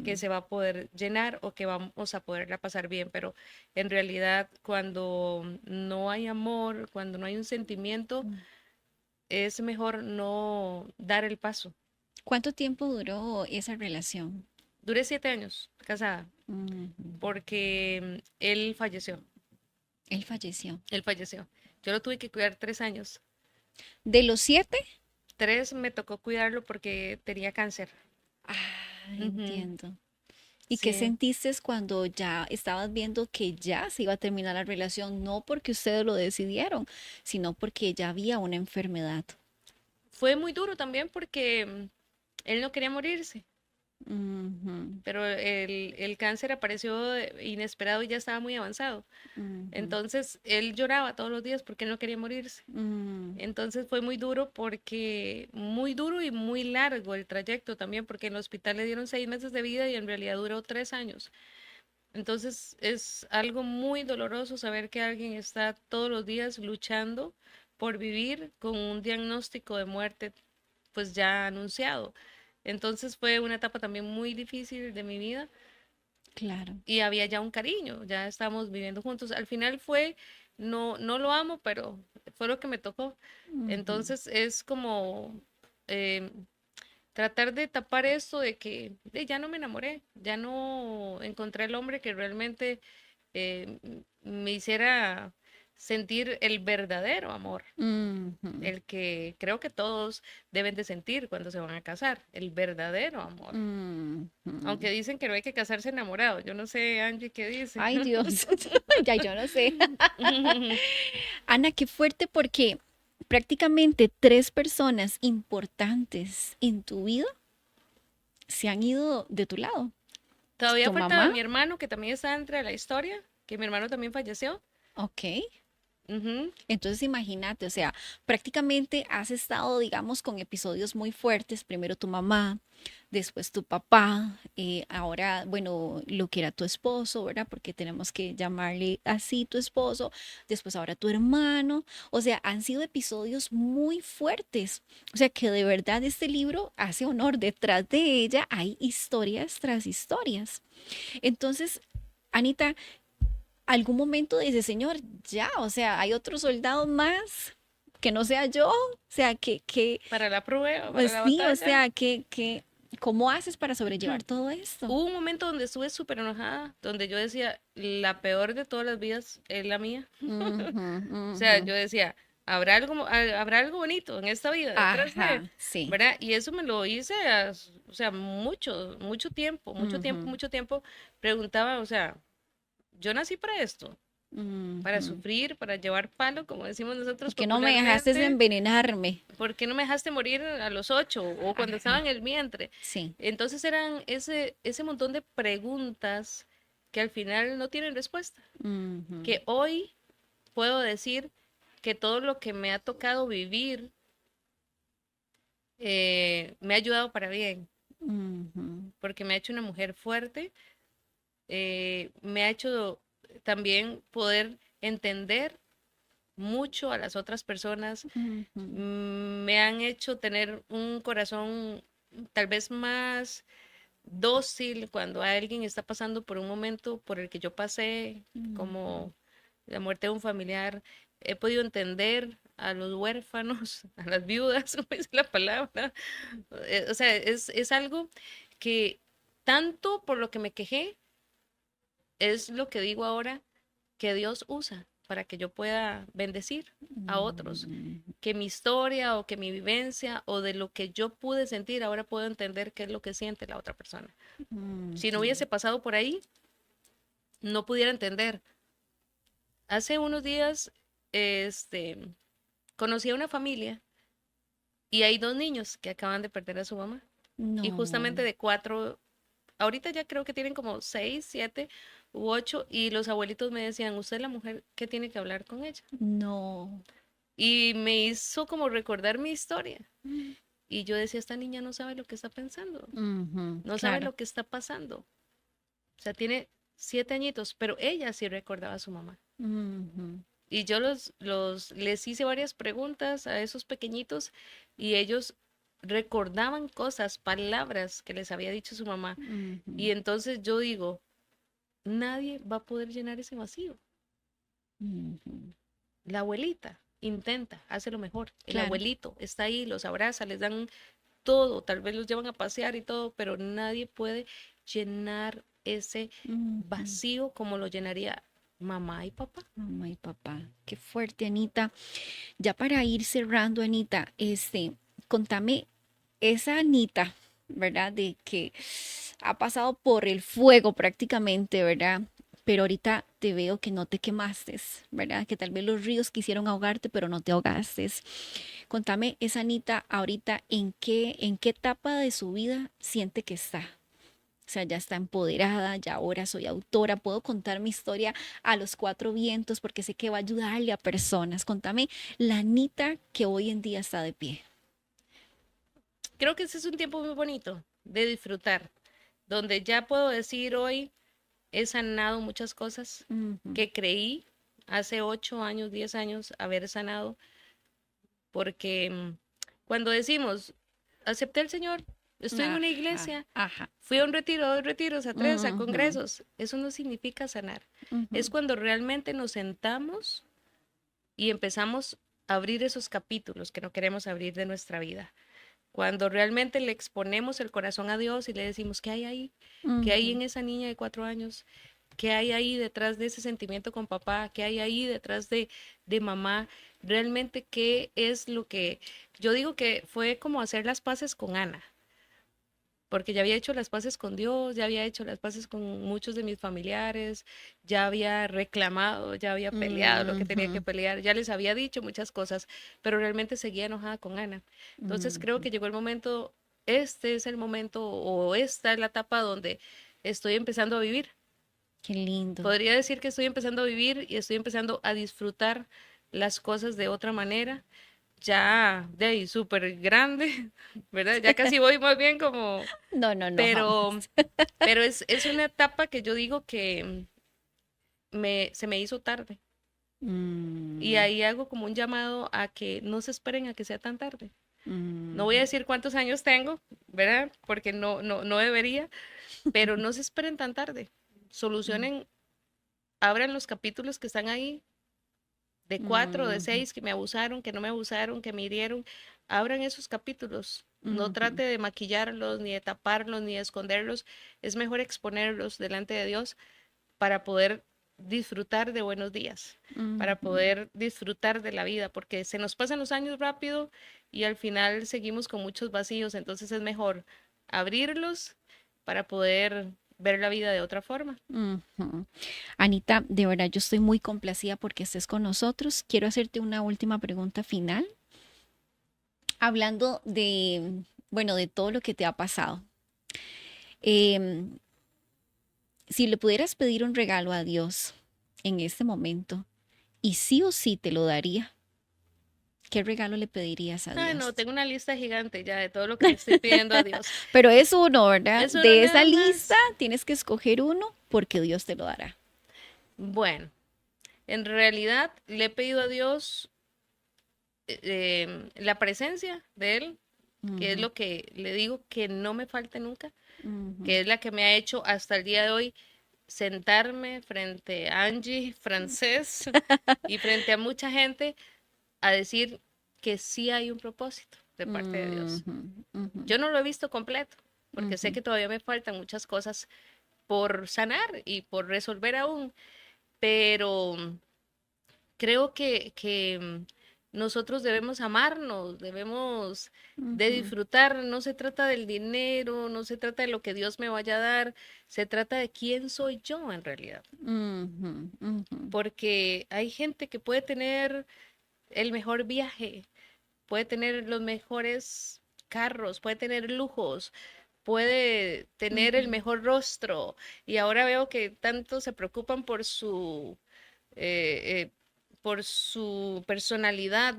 que ujú. se va a poder llenar o que vamos a poderla pasar bien, pero en realidad cuando no hay amor, cuando no hay un sentimiento, es mejor no dar el paso. ¿Cuánto tiempo duró esa relación? Duré 7 años casada Ujú. porque él falleció, Él falleció. él falleció. Yo lo tuve que cuidar 3 años. ¿De los 7? 3 me tocó cuidarlo porque tenía cáncer. Ah, Ujú. entiendo. ¿Y qué Sí, sentiste cuando ya estabas viendo que ya se iba a terminar la relación? No porque ustedes lo decidieron, sino porque ya había una enfermedad. fue muy duro también porque él no quería morirse. Ujú, Pero el cáncer apareció inesperado y ya estaba muy avanzado. ujú, Entonces él lloraba todos los días porque él no quería morirse. mm, Entonces fue muy duro porque, muy duro y muy largo el trayecto también, porque en el hospital le dieron 6 meses de vida y en realidad duró 3 años. Entonces es algo muy doloroso saber que alguien está todos los días luchando por vivir con un diagnóstico de muerte pues ya anunciado. Entonces fue una etapa también muy difícil de mi vida claro. y había ya un cariño, ya estábamos viviendo juntos. Al final fue, no, no lo amo, pero fue lo que me tocó. Ujú, Entonces es como eh, tratar de tapar esto de que ya no me enamoré, ya no encontré el hombre que realmente me hiciera sentir el verdadero amor, ujú, el que creo que todos deben de sentir cuando se van a casar, el verdadero amor. ujú. Aunque dicen que no hay que casarse enamorado. Yo no sé, Angie, qué dice. Ay, Dios, ya yo no sé. Ana, qué fuerte porque prácticamente tres personas importantes en tu vida se han ido de tu lado. Todavía Tu falta mamá, mi hermano, que también está dentro de la historia, que mi hermano también falleció. ok. Ujú. Entonces imagínate, o sea, prácticamente has estado, digamos, con episodios muy fuertes. Primero tu mamá, después tu papá, ahora, bueno, lo que era tu esposo, ¿verdad? Porque tenemos que llamarle así tu esposo, después ahora tu hermano. O sea, han sido episodios muy fuertes. O sea, que de verdad este libro hace honor. Detrás de ella hay historias tras historias. Entonces, Anita, algún momento dice, Señor, ya, o sea, hay otro soldado más que no sea yo, o sea, Para la prueba, para pues la sí, o batalla. sea, ¿cómo haces para sobrellevar todo esto? Hubo un momento donde estuve súper enojada, donde yo decía, la peor de todas las vidas es la mía. Ujú, O sea, ujú. yo decía, habrá algo bonito en esta vida detrás de, Ajá, sí. ¿verdad? Y eso me lo hice, o sea, mucho tiempo, Ujú, mucho tiempo. Preguntaba, o sea, yo nací para esto, para ujú. sufrir, para llevar palo, como decimos nosotros ¿Por qué no me dejaste popularmente. envenenarme? ¿Por qué no me dejaste morir a los 8 o cuando estaba Ajá, en el vientre? sí. Entonces eran ese montón de preguntas que al final no tienen respuesta. Ujú, Que hoy puedo decir que todo lo que me ha tocado vivir me ha ayudado para bien, ujú, porque me ha hecho una mujer fuerte, me ha hecho también poder entender mucho a las otras personas, ujú, me han hecho tener un corazón tal vez más dócil cuando alguien está pasando por un momento por el que yo pasé, ujú, como la muerte de un familiar. He podido entender a los huérfanos, a las viudas, como dice la palabra. O sea, es algo que tanto por lo que me quejé, es lo que digo ahora, que Dios usa para que yo pueda bendecir a otros, ujú, que mi historia o que mi vivencia o de lo que yo pude sentir, ahora puedo entender qué es lo que siente la otra persona. Si no ujú, hubiese pasado por ahí, no pudiera entender. Hace unos días, este, conocí a una familia y hay dos niños que acaban de perder a su mamá. Y no, justamente de 4, ahorita ya creo que tienen como 6, 7 u 8, y los abuelitos me decían, usted es la mujer que tiene que hablar con ella. no. Y me hizo como recordar mi historia. Y yo decía, esta niña no sabe lo que está pensando, Ujú, no sabe claro. lo que está pasando. O sea, tiene 7 añitos, pero ella sí recordaba a su mamá. Ujú, Y yo les hice varias preguntas a esos pequeñitos y ellos recordaban cosas, palabras que les había dicho su mamá. ujú, Y entonces yo digo, nadie va a poder llenar ese vacío. ujú. La abuelita intenta, hace lo mejor. El Claro. abuelito está ahí, los abraza, les dan todo, tal vez los llevan a pasear y todo, pero nadie puede llenar ese Ujú. vacío como lo llenaría mamá y papá. Mamá y papá. Qué fuerte, Anita. Ya para ir cerrando, Anita, contame esa Anita, ¿verdad? De que ha pasado por el fuego prácticamente, ¿verdad? Pero ahorita te veo que no te quemaste, ¿verdad? Que tal vez los ríos quisieron ahogarte, pero no te ahogaste. Contame esa Anita ahorita en qué etapa de su vida siente que está. O sea, ya está empoderada, ya ahora soy autora, puedo contar mi historia a los cuatro vientos porque sé que va a ayudarle a personas. Contame la Anita que hoy en día está de pie. Creo que ese es un tiempo muy bonito de disfrutar, donde ya puedo decir hoy he sanado muchas cosas Ujú. que creí hace 8 años, 10 años haber sanado, porque cuando decimos, acepté al Señor, estoy en una Ajá, iglesia, ajá. fui a un retiro, a 2 retiros, a 3, a Ujú, congresos, eso no significa sanar. Es ujú, cuando realmente nos sentamos y empezamos a abrir esos capítulos que no queremos abrir de nuestra vida. Cuando realmente le exponemos el corazón a Dios y le decimos, ¿qué hay ahí? ¿Qué hay ujú, en esa niña de 4 años? ¿Qué hay ahí detrás de ese sentimiento con papá? ¿Qué hay ahí detrás de mamá? Realmente, ¿qué es lo que yo digo que fue como hacer las paces con Ana? Porque ya había hecho las paces con Dios, ya había hecho las paces con muchos de mis familiares, ya había reclamado, ya había peleado lo que tenía que ujú, pelear, ya les había dicho muchas cosas, pero realmente seguía enojada con Ana. Entonces creo ujú. que llegó el momento, este es el momento o esta es la etapa donde estoy empezando a vivir. Qué lindo. Podría decir que estoy empezando a vivir y estoy empezando a disfrutar las cosas de otra manera, ya de ahí súper grande, ¿verdad? Ya casi voy más bien como, No, no, no, pero jamás. es una etapa que yo digo que se me hizo tarde. Y Mm, ahí hago como un llamado a que no se esperen a que sea tan tarde. No voy a ujú, decir cuántos años tengo, ¿verdad? Porque no debería, pero no se esperen tan tarde. mm. Solucionen abran los capítulos que están ahí, de 4, de 6, que me abusaron, que no me abusaron, que me hirieron. Abran esos capítulos. No trate de maquillarlos, ni de taparlos, ni de esconderlos. Es mejor exponerlos delante de Dios para poder disfrutar de buenos días, para poder disfrutar de la vida, porque se nos pasan los años rápido y al final seguimos con muchos vacíos. Entonces es mejor abrirlos para poder ver la vida de otra forma. Ujú. Anita, de verdad yo estoy muy complacida porque estés con nosotros. Quiero hacerte una última pregunta final, hablando de, bueno, de todo lo que te ha pasado. Em, si le pudieras pedir un regalo a Dios en este momento y sí o sí te lo daría, ¿qué regalo le pedirías a Ah, no, Dios? tengo una lista gigante ya de todo lo que le estoy pidiendo a Dios. Pero es uno, ¿verdad? Eso no De esa nada lista más. tienes que escoger uno porque Dios te lo dará. Bueno, en realidad le he pedido a Dios la presencia de Él, que es Ujú, lo que le digo que no me falte nunca, ujú, que es la que me ha hecho hasta el día de hoy sentarme frente a Angie, Francés y frente a mucha gente a decir que sí hay un propósito de parte de Dios. ujú, ujú, Yo no lo he visto completo, porque sé ujú, que todavía me faltan muchas cosas por sanar y por resolver aún, pero creo que nosotros debemos amarnos, debemos de ujú, disfrutar. No se trata del dinero, no se trata de lo que Dios me vaya a dar, se trata de quién soy yo en realidad. ujú, ujú, Porque hay gente que puede tener el mejor viaje, puede tener los mejores carros, puede tener lujos, puede tener el ujú, mejor rostro. Y ahora veo que tanto se preocupan eh, eh, por su personalidad,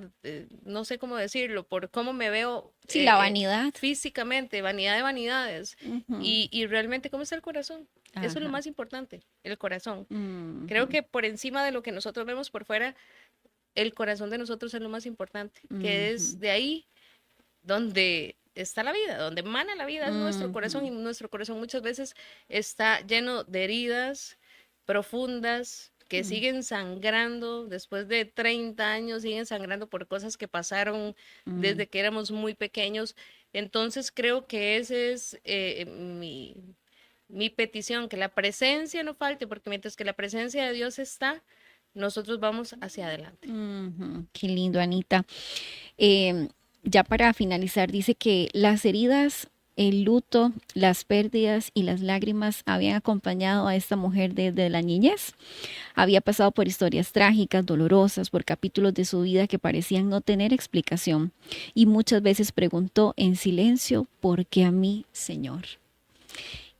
no sé cómo decirlo, por cómo me veo sí, la vanidad. físicamente, vanidad de vanidades. Ujú, Y realmente, ¿cómo está el corazón? Eso es lo ajá, más importante, el corazón. Creo ujú, que por encima de lo que nosotros vemos por fuera, el corazón de nosotros es lo más importante, que es ujú, de ahí donde está la vida, donde emana la vida, es nuestro corazón, y ujú, nuestro corazón muchas veces está lleno de heridas profundas que ujú, siguen sangrando después de 30 años, siguen sangrando por cosas que pasaron ujú, desde que éramos muy pequeños. Entonces creo que ese es mi petición, que la presencia no falte, porque mientras que la presencia de Dios está, nosotros vamos hacia adelante. ujú. Qué lindo, Anita. Em, ya para finalizar, dice que las heridas, el luto, las pérdidas y las lágrimas habían acompañado a esta mujer desde la niñez. Había pasado por historias trágicas, dolorosas, por capítulos de su vida que parecían no tener explicación. Y muchas veces preguntó en silencio, ¿por qué a mí, Señor?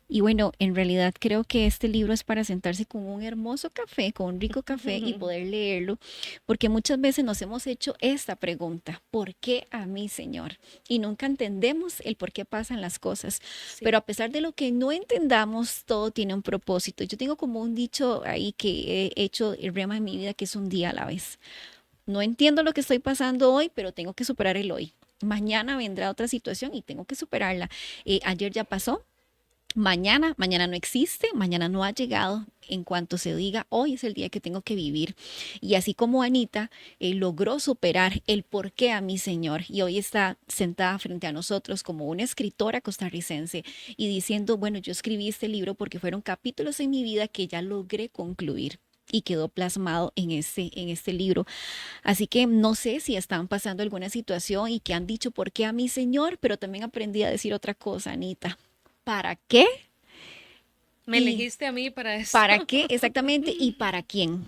Y bueno, en realidad creo que este libro es para sentarse con un hermoso café, con un rico café y poder leerlo, porque muchas veces nos hemos hecho esta pregunta, ¿por qué a mí, Señor? Y nunca entendemos el por qué pasan las cosas, pero Sí. a pesar de lo que no entendamos, todo tiene un propósito. Yo tengo como un dicho ahí que he hecho el rema en mi vida, que es un día a la vez. No entiendo lo que estoy pasando hoy, pero tengo que superar el hoy. Mañana vendrá otra situación y tengo que superarla. Ayer ya pasó, mañana no existe, mañana no ha llegado. En cuanto se diga, hoy es el día que tengo que vivir. Y así como Anita logró superar el por qué a mi Señor y hoy está sentada frente a nosotros como una escritora costarricense y diciendo, bueno, yo escribí este libro porque fueron capítulos en mi vida que ya logré concluir. Y quedó plasmado en este libro. Así que no sé si están pasando alguna situación y que han dicho por qué a mi Señor, pero también aprendí a decir otra cosa, Anita. ¿Para qué? Me ¿Y elegiste a mí para para esto. qué exactamente? ¿Y para quién?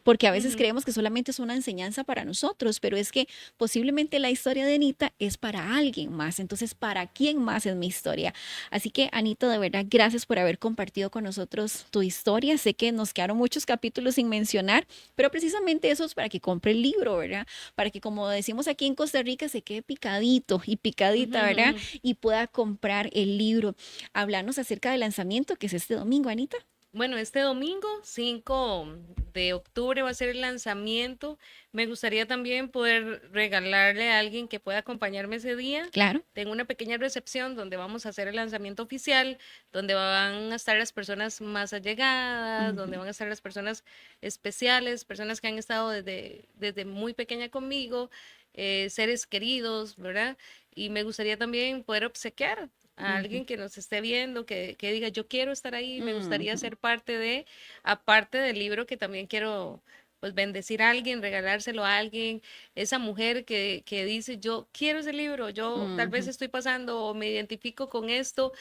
Porque a veces Ujú. creemos que solamente es una enseñanza para nosotros, pero es que posiblemente la historia de Anita es para alguien más. Entonces, ¿para quién más es mi historia? Así que, Anita, de verdad, gracias por haber compartido con nosotros tu historia. Sé que nos quedaron muchos capítulos sin mencionar, pero precisamente eso es para que compre el libro, ¿verdad? Para que, como decimos aquí en Costa Rica, se quede picadito y Ujú, picadita, ujú, ¿verdad? ujú. Y pueda comprar el libro. Hablarnos acerca del lanzamiento que es este domingo, Anita. Bueno, este domingo, 5 de octubre, va a ser el lanzamiento. Me gustaría también poder regalarle a alguien que pueda acompañarme ese día. Claro. Tengo una pequeña recepción donde vamos a hacer el lanzamiento oficial, donde van a estar las personas más allegadas, donde van a estar las personas especiales, personas que han estado desde muy pequeña conmigo, seres queridos, ¿verdad? Y me gustaría también poder obsequiar a alguien que nos esté viendo, que diga, yo quiero estar ahí, me gustaría ser parte de, aparte del libro, que también quiero pues bendecir a alguien, regalárselo a alguien, esa mujer que dice, yo quiero ese libro, yo tal vez estoy pasando o me identifico con esto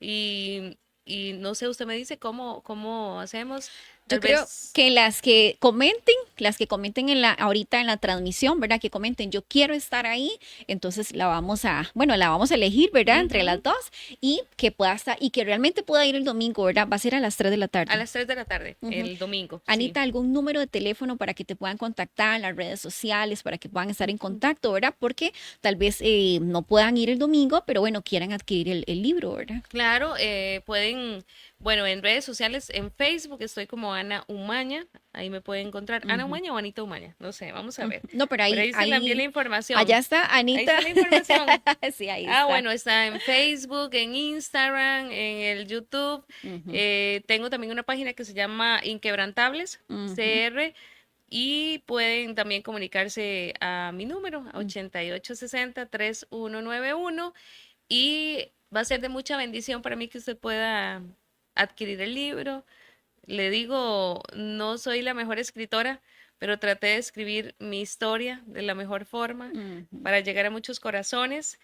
y no sé, usted me dice cómo hacemos. Yo Tal creo vez que las que comenten ahorita en la transmisión, ¿verdad? Que comenten, yo quiero estar ahí, entonces la vamos a elegir, ¿verdad? Entre las dos y que pueda estar, y que realmente pueda ir el domingo, ¿verdad? Va a ser a las 3 de la tarde. a las 3 de la tarde, el domingo. Sí. Anita, ¿algún número de teléfono para que te puedan contactar, las redes sociales, para que puedan estar en contacto, ¿verdad? Porque tal vez no puedan ir el domingo, pero bueno, quieran adquirir el libro, ¿verdad? Claro, pueden, bueno, en redes sociales, en Facebook estoy como Ana Umaña, ahí me pueden encontrar. Ana Umaña o Anita Umaña, no sé, vamos a ver. No, pero Por ahí se le envié la información. Allá está Ahí Anita. está la información. Sí, ahí está. Bueno, está en Facebook, en Instagram, en el YouTube. Tengo también una página que se llama Inquebrantables CR y pueden también comunicarse a mi número, 8860-3191 y va a ser de mucha bendición para mí que usted pueda adquirir el libro. Le digo, no soy la mejor escritora, pero traté de escribir mi historia de la mejor forma para llegar a muchos corazones.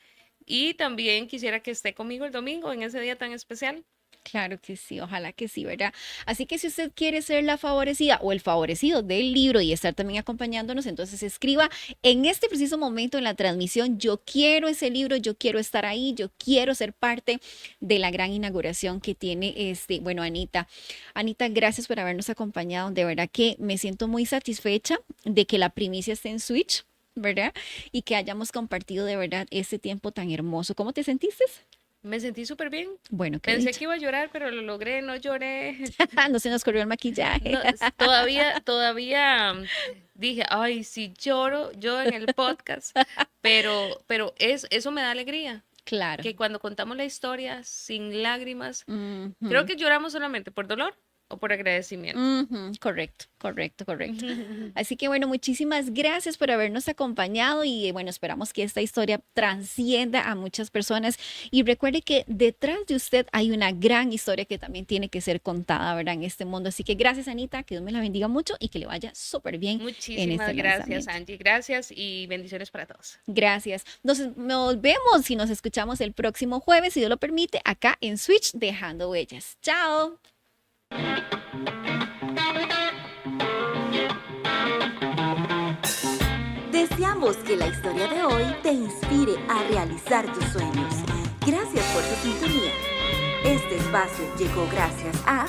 Y también quisiera que esté conmigo el domingo en ese día tan especial. Claro que sí, ojalá que sí, ¿verdad? Así que si usted quiere ser la favorecida o el favorecido del libro y estar también acompañándonos, entonces escriba en este preciso momento en la transmisión, yo quiero ese libro, yo quiero estar ahí, yo quiero ser parte de la gran inauguración que tiene bueno, Anita. Anita, gracias por habernos acompañado. De verdad que me siento muy satisfecha de que la primicia esté en Switch, ¿verdad? Y que hayamos compartido de verdad este tiempo tan hermoso. ¿Cómo te sentiste? Me sentí súper bien. Bueno, qué Pensé dicha. que iba a llorar, pero lo logré, no lloré. No se nos corrió el maquillaje. No, todavía dije, ay, si lloro yo en el podcast, pero eso me da alegría, Claro. que cuando contamos la historia sin lágrimas, Ujú. creo que lloramos solamente por dolor o por agradecimiento. Ujú, correcto. Así que bueno, muchísimas gracias por habernos acompañado y bueno, esperamos que esta historia trascienda a muchas personas y recuerde que detrás de usted hay una gran historia que también tiene que ser contada, ¿verdad? En este mundo. Así que gracias, Anita, que Dios me la bendiga mucho y que le vaya súper bien en Muchísimas este gracias, lanzamiento. Angie. Gracias y bendiciones para todos. Gracias. Nos vemos y nos escuchamos el próximo jueves, si Dios lo permite, acá en Switch Dejando Huellas. Chao. Deseamos que la historia de hoy te inspire a realizar tus sueños. Gracias por tu sintonía. Este espacio llegó gracias a